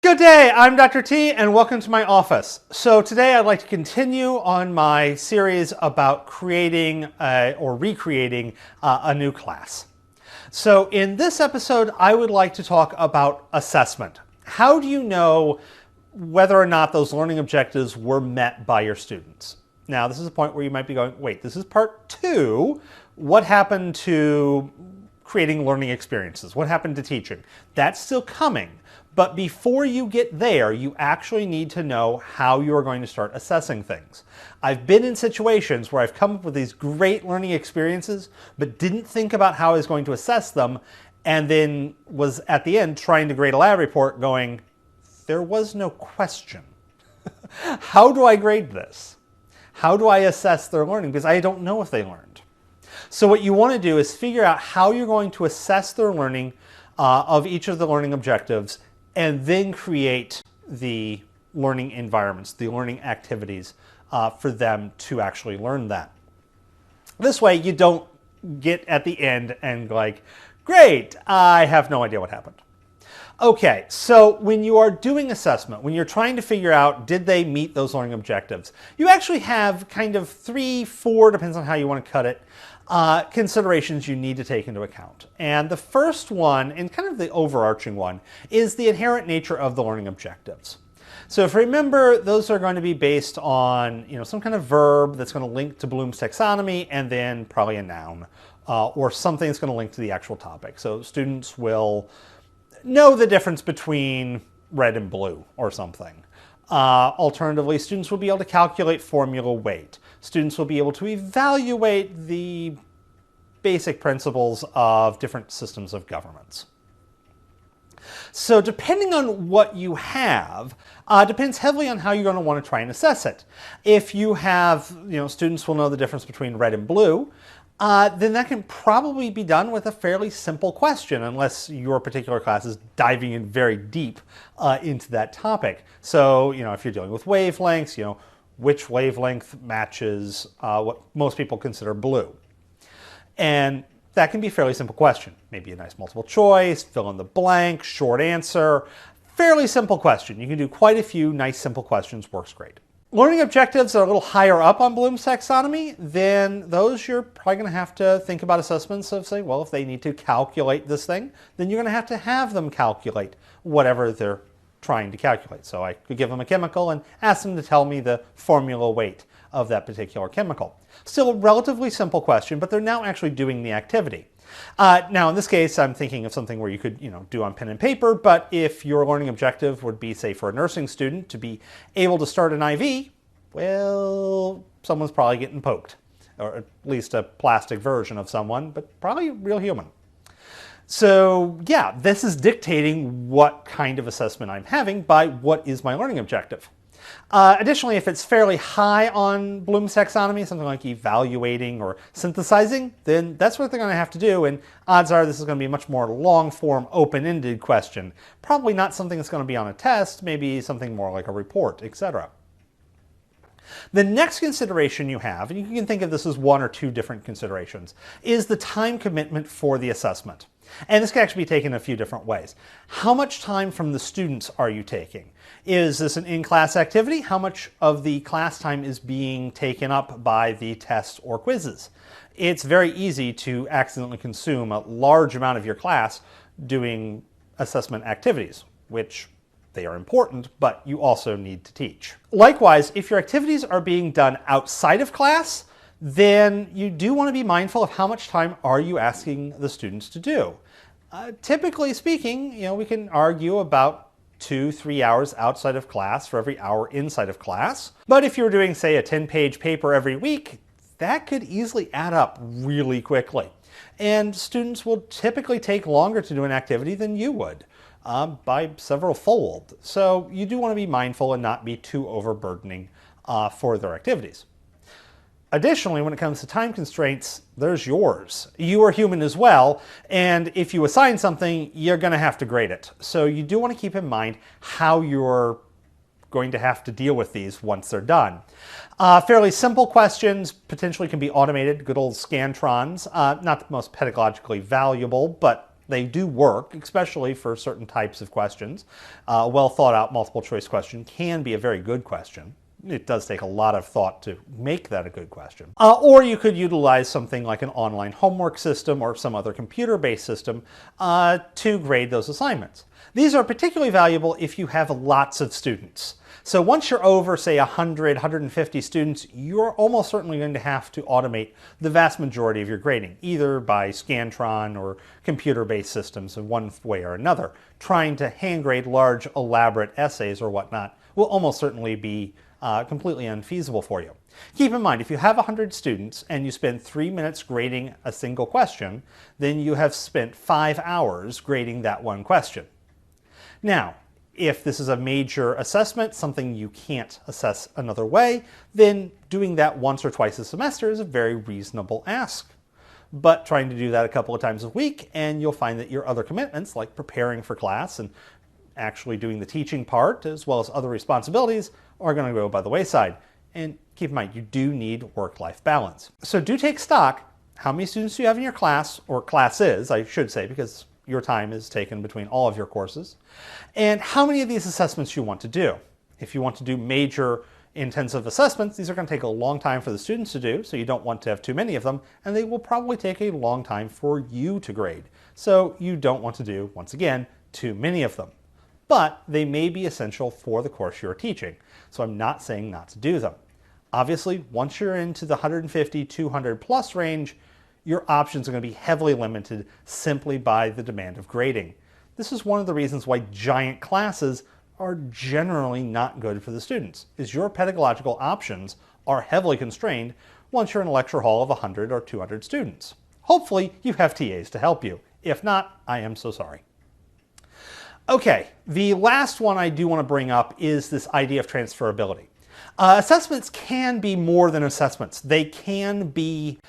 Good day, I'm Dr. T and welcome to my office. So today I'd like to continue on my series about creating or recreating a new class. So in this episode I would like to talk about assessment. How do you know whether or not those learning objectives were met by your students? Now this is a point where you might be going, wait, this is part 2. What happened to creating learning experiences? What happened to teaching? That's still coming. But before you get there, you actually need to know how you are going to start assessing things. I've been in situations where I've come up with these great learning experiences, but didn't think about how I was going to assess them, and then was at the end trying to grade a lab report going, there was no question. How do I grade this? How do I assess their learning? Because I don't know if they learned. So what you want to do is figure out how you're going to assess their learning of each of the learning objectives, and then create the learning environments, the learning activities for them to actually learn that. This way you don't get at the end and like, great, I have no idea what happened. Okay, so when you are doing assessment, when you're trying to figure out did they meet those learning objectives, you actually have kind of 3, 4, depends on how you want to cut it, considerations you need to take into account. And the first one, and kind of the overarching one, is the inherent nature of the learning objectives. So if you remember, those are going to be based on some kind of verb that's going to link to Bloom's taxonomy, and then probably a noun, or something that's going to link to the actual topic. So students will know the difference between red and blue or something. Alternatively, students will be able to calculate formula weight. Students will be able to evaluate the basic principles of different systems of governments. So depending on what you have, depends heavily on how you're going to want to try and assess it. If you have, students will know the difference between red and blue, then that can probably be done with a fairly simple question, unless your particular class is diving in very deep into that topic. So, if you're dealing with wavelengths, which wavelength matches what most people consider blue. And that can be a fairly simple question. Maybe a nice multiple choice, fill in the blank, short answer. Fairly simple question. You can do quite a few nice simple questions, works great. Learning objectives are a little higher up on Bloom's taxonomy, then those you're probably going to have to think about assessments of saying, well, if they need to calculate this thing, then you're going to have them calculate whatever they're trying to calculate. So I could give them a chemical and ask them to tell me the formula weight of that particular chemical. Still a relatively simple question, but they're now actually doing the activity. Now in this case, I'm thinking of something where you could do on pen and paper, but if your learning objective would be, say, for a nursing student to be able to start an IV, well, someone's probably getting poked, or at least a plastic version of someone, but probably a real human. So yeah, this is dictating what kind of assessment I'm having by what is my learning objective. Additionally, if it's fairly high on Bloom's taxonomy, something like evaluating or synthesizing, then that's what they're going to have to do, and odds are this is going to be a much more long-form, open-ended question. Probably not something that's going to be on a test, maybe something more like a report, etc. The next consideration you have, and you can think of this as 1 or 2 different considerations, is the time commitment for the assessment. And this can actually be taken a few different ways. How much time from the students are you taking? Is this an in-class activity? How much of the class time is being taken up by the tests or quizzes? It's very easy to accidentally consume a large amount of your class doing assessment activities, which they are important, but you also need to teach. Likewise, if your activities are being done outside of class, then you do want to be mindful of how much time are you asking the students to do. Typically speaking, we can argue about 2-3 hours outside of class for every hour inside of class. But if you're doing, say, a 10-page paper every week, that could easily add up really quickly. And students will typically take longer to do an activity than you would, by several fold. So you do want to be mindful and not be too overburdening for their activities. Additionally, when it comes to time constraints, there's yours. You are human as well, and if you assign something, you're going to have to grade it. So you do want to keep in mind how you're going to have to deal with these once they're done. Fairly simple questions potentially can be automated, good old scantrons. Not the most pedagogically valuable, but They do work, especially for certain types of questions. A well thought out multiple choice question can be a very good question. It does take a lot of thought to make that a good question. Or you could utilize something like an online homework system or some other computer-based system to grade those assignments. These are particularly valuable if you have lots of students. So once you're over, say, 100, 150 students, you're almost certainly going to have to automate the vast majority of your grading, either by Scantron or computer-based systems in one way or another. Trying to hand grade large, elaborate essays or whatnot will almost certainly be completely unfeasible for you. Keep in mind, if you have 100 students and you spend 3 minutes grading a single question, then you have spent 5 hours grading that one question. Now, if this is a major assessment, something you can't assess another way, then doing that once or twice a semester is a very reasonable ask. But trying to do that a couple of times a week, and you'll find that your other commitments, like preparing for class and actually doing the teaching part, as well as other responsibilities, are going to go by the wayside. And keep in mind, you do need work-life balance. So do take stock. How many students do you have in your class, or classes, I should say, because your time is taken between all of your courses, and how many of these assessments you want to do. If you want to do major intensive assessments, these are going to take a long time for the students to do, so you don't want to have too many of them, and they will probably take a long time for you to grade. So you don't want to do, once again, too many of them. But they may be essential for the course you're teaching, so I'm not saying not to do them. Obviously, once you're into the 150, 200 plus range, your options are going to be heavily limited simply by the demand of grading. This is one of the reasons why giant classes are generally not good for the students, is your pedagogical options are heavily constrained once you're in a lecture hall of 100 or 200 students. Hopefully you have TAs to help you. If not, I am so sorry. Okay, the last one I do want to bring up is this idea of transferability. Assessments can be more than assessments. They can be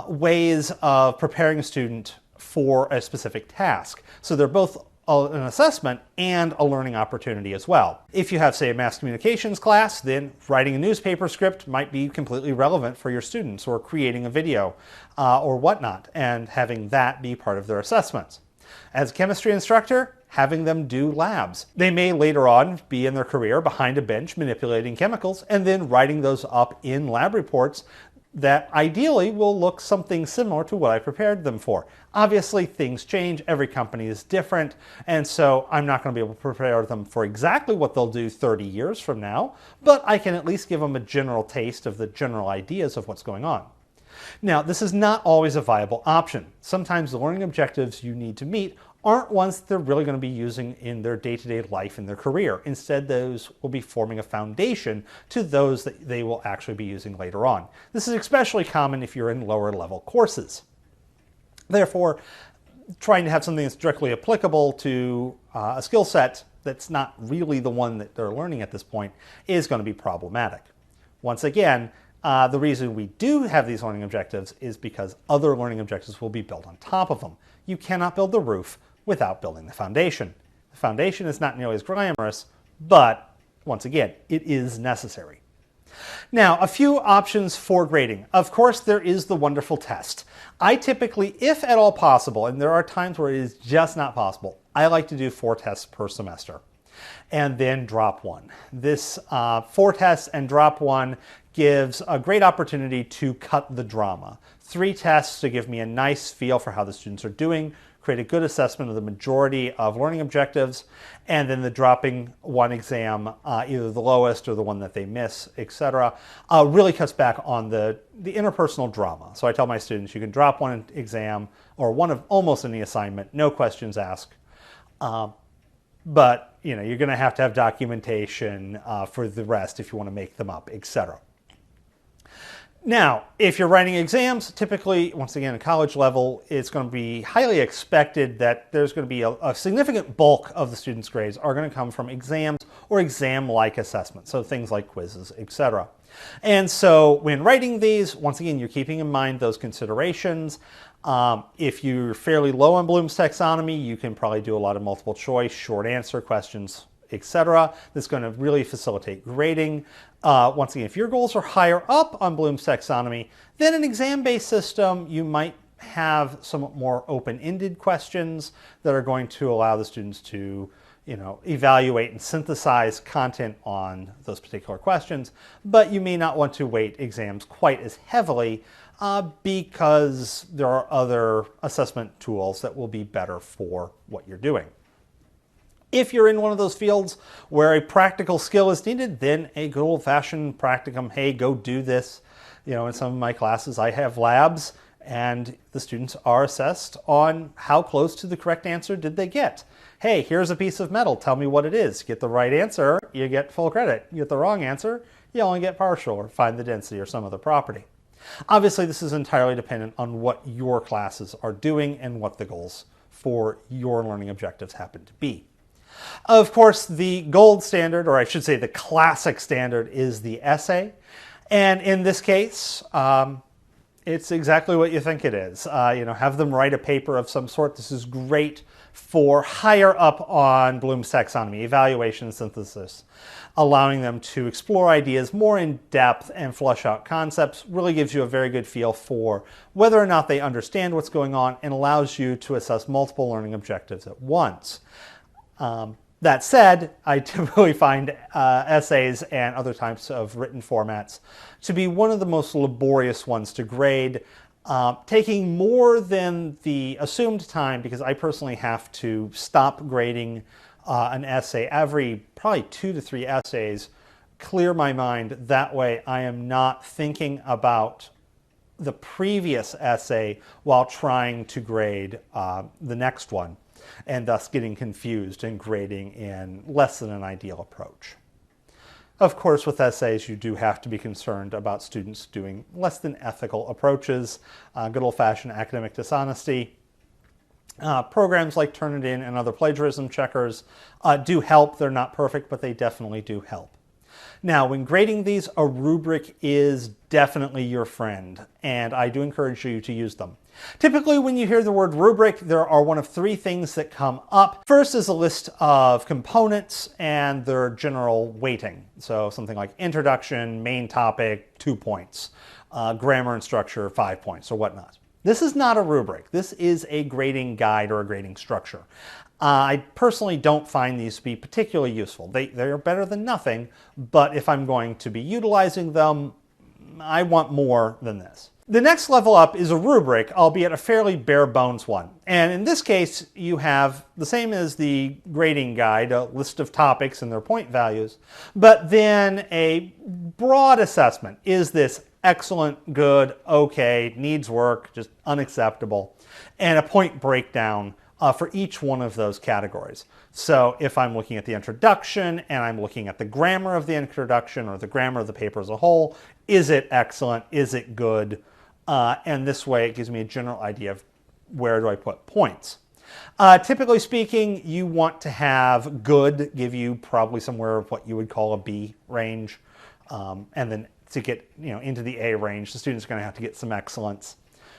ways of preparing a student for a specific task. So they're both an assessment and a learning opportunity as well. If you have, say, a mass communications class, then writing a newspaper script might be completely relevant for your students, or creating a video or whatnot, and having that be part of their assessments. As a chemistry instructor, having them do labs. They may later on be in their career behind a bench manipulating chemicals and then writing those up in lab reports that ideally will look something similar to what I prepared them for. Obviously, things change, every company is different, and so I'm not going to be able to prepare them for exactly what they'll do 30 years from now, but I can at least give them a general taste of the general ideas of what's going on. Now, this is not always a viable option. Sometimes the learning objectives you need to meet aren't ones that they're really going to be using in their day-to-day life in their career. Instead, those will be forming a foundation to those that they will actually be using later on. This is especially common if you're in lower level courses. Therefore, trying to have something that's directly applicable to a skill set that's not really the one that they're learning at this point is going to be problematic. Once again, the reason we do have these learning objectives is because other learning objectives will be built on top of them. You cannot build the roof without building the foundation. The foundation is not nearly as glamorous, but once again, it is necessary. Now, a few options for grading. Of course, there is the wonderful test. I typically, if at all possible, and there are times where it is just not possible, I like to do 4 tests per semester and then drop one. This 4 tests and drop one gives a great opportunity to cut the drama. 3 tests to give me a nice feel for how the students are doing, create a good assessment of the majority of learning objectives, and then the dropping one exam, either the lowest or the one that they miss, etc., really cuts back on the interpersonal drama. So I tell my students, you can drop one exam or one of almost any assignment, no questions asked, but you're going to have documentation for the rest if you want to make them up, etc. Now, if you're writing exams, typically, once again, at college level, it's going to be highly expected that there's going to be a significant bulk of the students' grades are going to come from exams or exam-like assessments, so things like quizzes, etc. And so when writing these, once again, you're keeping in mind those considerations. If you're fairly low on Bloom's taxonomy, you can probably do a lot of multiple choice, short answer questions, etc. That's going to really facilitate grading. Once again, if your goals are higher up on Bloom's taxonomy, then an exam-based system, you might have somewhat more open-ended questions that are going to allow the students to evaluate and synthesize content on those particular questions, but you may not want to weight exams quite as heavily because there are other assessment tools that will be better for what you're doing. If you're in one of those fields where a practical skill is needed, then a good old-fashioned practicum, hey, go do this. In some of my classes I have labs and the students are assessed on how close to the correct answer did they get. Hey, here's a piece of metal, tell me what it is. You get the right answer, you get full credit. You get the wrong answer, you only get partial, or find the density or some other property. Obviously, this is entirely dependent on what your classes are doing and what the goals for your learning objectives happen to be. Of course, the gold standard, or I should say the classic standard, is the essay. And in this case, it's exactly what you think it is. Have them write a paper of some sort. This is great for higher up on Bloom's taxonomy, evaluation and synthesis. Allowing them to explore ideas more in depth and flesh out concepts really gives you a very good feel for whether or not they understand what's going on and allows you to assess multiple learning objectives at once. That said, I typically find essays and other types of written formats to be one of the most laborious ones to grade, taking more than the assumed time, because I personally have to stop grading an essay every probably 2 to 3 essays, clear my mind. That way I am not thinking about the previous essay while trying to grade the next one, and thus getting confused and grading in less than an ideal approach. Of course, with essays, you do have to be concerned about students doing less than ethical approaches, good old-fashioned academic dishonesty. Programs like Turnitin and other plagiarism checkers do help. They're not perfect, but they definitely do help. Now, when grading these, a rubric is definitely your friend, and I do encourage you to use them. Typically, when you hear the word rubric, there are one of 3 things that come up. First is a list of components and their general weighting. So something like introduction, main topic, 2 points, grammar and structure, 5 points, or whatnot. This is not a rubric. This is a grading guide or a grading structure. I personally don't find these to be particularly useful. They are better than nothing, but if I'm going to be utilizing them, I want more than this. The next level up is a rubric, albeit a fairly bare bones one. And in this case, you have the same as the grading guide, a list of topics and their point values, but then a broad assessment. Is this excellent, good, okay, needs work, just unacceptable, and a point breakdown for each one of those categories. So if I'm looking at the introduction and I'm looking at the grammar of the introduction or the grammar of the paper as a whole, is it excellent? Is it good? And this way it gives me a general idea of where do I put points. Typically speaking, you want to have good give you probably somewhere of what you would call a B range. And then to get into the A range, the student's going to have to get some excellence.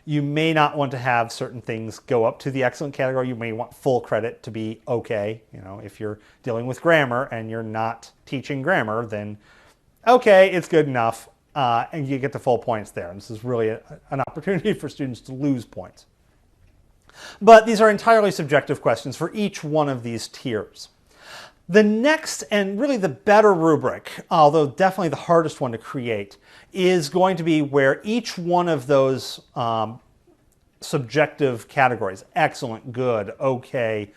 You may not want to have certain things go up to the excellent category. You may want full credit to be okay. If you're dealing with grammar and you're not teaching grammar, then okay, it's good enough. And you get the full points there. And this is really an opportunity for students to lose points. But these are entirely subjective questions for each one of these tiers. The next, and really the better rubric, although definitely the hardest one to create, is going to be where each one of those subjective categories, excellent, good, okay,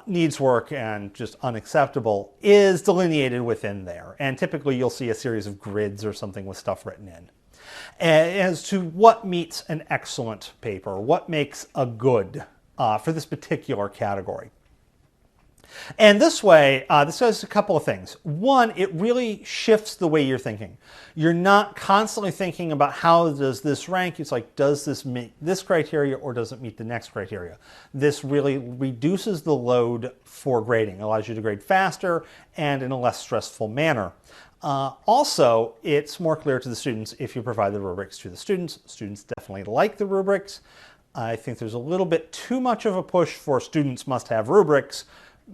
needs work, and just unacceptable, is delineated within there. And typically you'll see a series of grids or something with stuff written in. As to what meets an excellent paper, what makes a good for this particular category. And this way, this does a couple of things. One, it really shifts the way you're thinking. You're not constantly thinking about how does this rank. It's like, does this meet this criteria or does it meet the next criteria? This really reduces the load for grading. It allows you to grade faster and in a less stressful manner. Also, it's more clear to the students if you provide the rubrics to the students. Students definitely like the rubrics. I think there's a little bit too much of a push for students must have rubrics,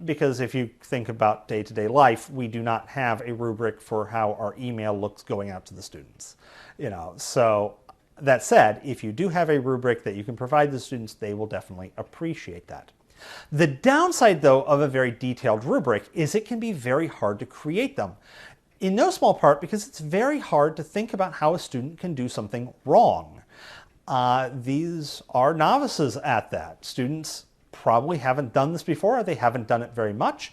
because if you think about day-to-day life, we do not have a rubric for how our email looks going out to the students. So That said, if you do have a rubric that you can provide the students, they will definitely appreciate that. The downside, though, of a very detailed rubric is it can be very hard to create them. In no small part because it's very hard to think about how a student can do something wrong. These are novices at that. Students probably haven't done this before, or they haven't done it very much.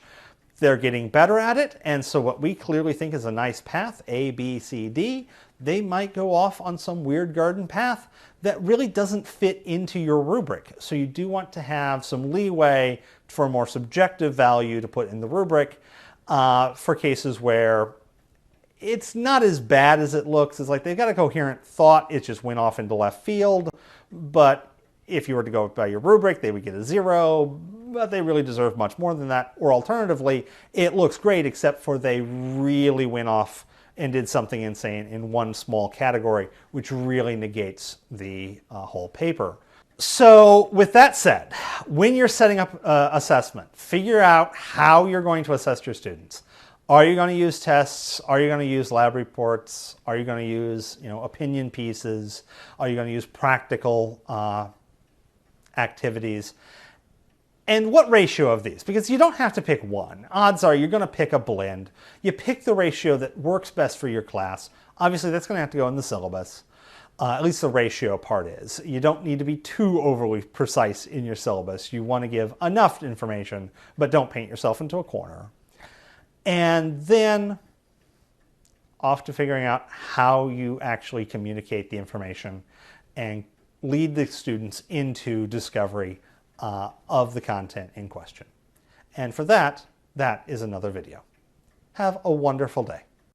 They're getting better at it, and so what we clearly think is a nice path, A, B, C, D, they might go off on some weird garden path that really doesn't fit into your rubric. So you do want to have some leeway for a more subjective value to put in the rubric for cases where it's not as bad as it looks. It's like they've got a coherent thought, it just went off into left field, but if you were to go by your rubric, they would get a 0, but they really deserve much more than that. Or alternatively, it looks great except for they really went off and did something insane in one small category, which really negates the whole paper. So with that said, when you're setting up assessment, figure out how you're going to assess your students. Are you going to use tests? Are you going to use lab reports? Are you going to use opinion pieces? Are you going to use practical activities? And what ratio of these? Because you don't have to pick one. Odds are you're going to pick a blend. You pick the ratio that works best for your class. Obviously, that's going to have to go in the syllabus. At least the ratio part is. You don't need to be too overly precise in your syllabus. You want to give enough information, but don't paint yourself into a corner. And then off to figuring out how you actually communicate the information and lead the students into discovery of the content in question. And for that, that is another video. Have a wonderful day.